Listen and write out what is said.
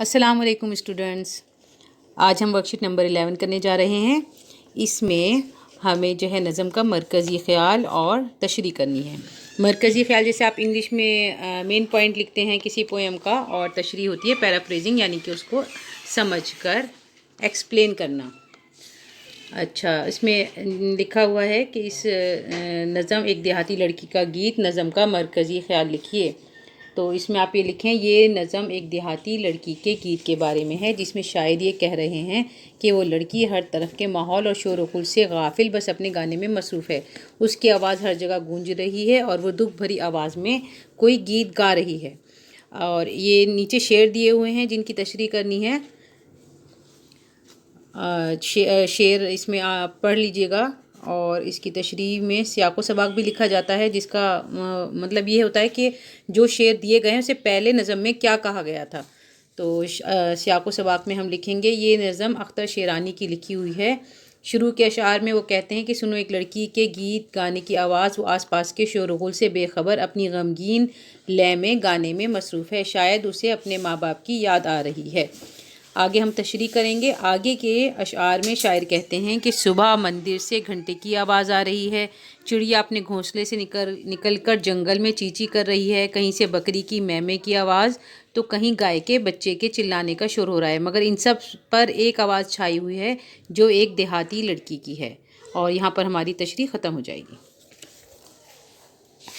السلام علیکم اسٹوڈنٹس، آج ہم ورک شیٹ نمبر 11 کرنے جا رہے ہیں۔ اس میں ہمیں جو ہے نظم کا مرکزی خیال اور تشریح کرنی ہے۔ مرکزی خیال جیسے آپ انگلش میں مین پوائنٹ لکھتے ہیں کسی پویم کا، اور تشریح ہوتی ہے پیرافریزنگ، یعنی کہ اس کو سمجھ کر ایکسپلین کرنا۔ اچھا، اس میں لکھا ہوا ہے کہ اس نظم ایک دیہاتی لڑکی کا گیت نظم کا مرکزی خیال لکھیے۔ تو اس میں آپ یہ لکھیں، یہ نظم ایک دیہاتی لڑکی کے گیت کے بارے میں ہے، جس میں شاعر یہ کہہ رہے ہیں کہ وہ لڑکی ہر طرف کے ماحول اور شور و غل سے غافل بس اپنے گانے میں مصروف ہے۔ اس کی آواز ہر جگہ گونج رہی ہے اور وہ دکھ بھری آواز میں کوئی گیت گا رہی ہے۔ اور یہ نیچے شعر دیے ہوئے ہیں جن کی تشریح کرنی ہے۔ شعر اس میں آپ پڑھ لیجئے گا، اور اس کی تشریح میں سیاق و سباق بھی لکھا جاتا ہے، جس کا مطلب یہ ہوتا ہے کہ جو شعر دیے گئے ہیں اسے پہلے نظم میں کیا کہا گیا تھا۔ تو سیاق و سباق میں ہم لکھیں گے، یہ نظم اختر شیرانی کی لکھی ہوئی ہے۔ شروع کے اشعار میں وہ کہتے ہیں کہ سنو ایک لڑکی کے گیت گانے کی آواز، وہ آس پاس کے شور و غل سے بے خبر اپنی غمگین لے میں گانے میں مصروف ہے، شاید اسے اپنے ماں باپ کی یاد آ رہی ہے۔ آگے ہم تشریح کریں گے۔ آگے کے اشعار میں شاعر کہتے ہیں کہ صبح مندر سے گھنٹے کی آواز آ رہی ہے، چڑیا اپنے گھونسلے سے نکل کر جنگل میں چیچی کر رہی ہے، کہیں سے بکری کی میں کی آواز تو کہیں گائے کے بچے کے چلانے کا شور ہو رہا ہے، مگر ان سب پر ایک آواز چھائی ہوئی ہے جو ایک دیہاتی لڑکی کی ہے۔ اور یہاں پر ہماری تشریح ختم ہو جائے گی۔